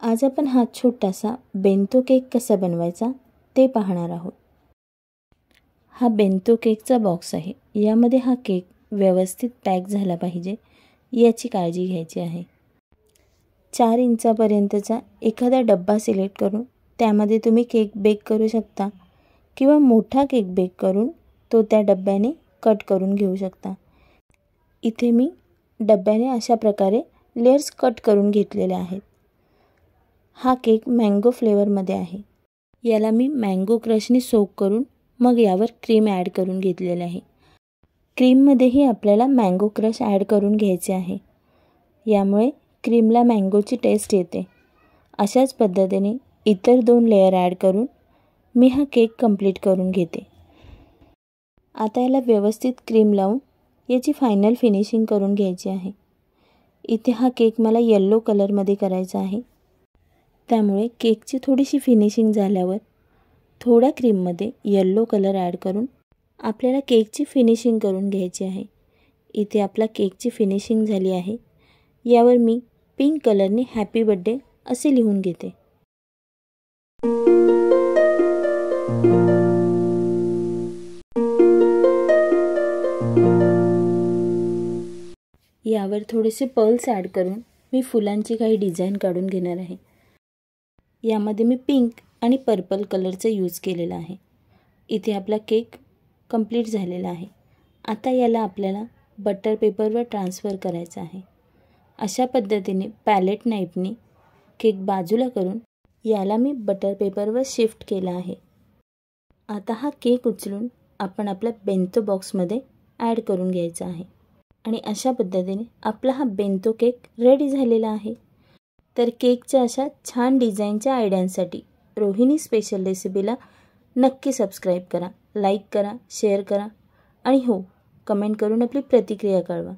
आज आपण हा छोटासा बेंतो केक कसा बनवायचा ते पाहणार आहोत। हा बेंतो केकचा बॉक्स आहे। यामध्ये हा केक व्यवस्थित पॅक झाला पाहिजे याची काळजी घ्यायची आहे। 4 इंचापर्यंतचा एखादा डब्बा सिलेक्ट करून त्यामध्ये तुम्ही केक बेक करू शकता किंवा मोठा केक बेक करून तो त्या डब्याने कट करून घेऊ शकता। इथे मी डब्याने अशा प्रकारे लेयर्स कट करून घेतलेले आहेत। हा केक मँगो फ्लेवरमध्ये आहे। याला मी मँगो क्रशने सोक करून मग यावर क्रीम ॲड करून घेतलेले आहे। क्रीममध्येही आपल्याला मँगो क्रश ॲड करून घ्यायचे आहे। यामुळे क्रीमला मँगोची टेस्ट येते। अशाच पद्धतीने इतर 2 लेयर ॲड करून मी हा केक कंप्लीट करून घेते। आता याला व्यवस्थित क्रीम लावून याची फायनल फिनिशिंग करून घ्यायची आहे। इथे हा केक मला येलो कलरमध्ये करायचा आहे। त्यामुळे केकची थोडीशी फिनिशिंग झाल्यावर थोड्या क्रीममध्ये येलो कलर ॲड करून आपल्याला केकची फिनिशिंग करून घ्यायची आहे। इथे आपला केकची फिनिशिंग झाली आहे। यावर मी पिंक कलरने हॅपी बर्थडे असे लिहून घेते। यावर थोडेसे पर्ल्स ॲड करून मी फुलांची काही डिझाईन काढून घेणार आहे। यामध्ये मी पिंक आणि पर्पल कलरचा यूज केलेला आहे। इथे आपला केक कंप्लीट झालेला आहे। आता याला आपल्याला बटर पेपरवर ट्रान्सफर करायचा आहे। अशा पद्धतीने पॅलेट नाईफने केक बाजूला करून याला मी बटर पेपरवर शिफ्ट केला आहे। आता हा केक उचलून आपण आपल्या बेंतो बॉक्समध्ये ॲड करून घ्यायचा आहे आणि अशा पद्धतीने आपला हा बेंतो केक रेडी झालेला आहे। तर केकच्या अशा छान डिझाईनच्या आयडियांसाठी रोहिणी स्पेशल रेसिपीला नक्की सबस्क्राईब करा, लाईक करा, शेअर करा आणि हो, कमेंट करून आपली प्रतिक्रिया कळवा।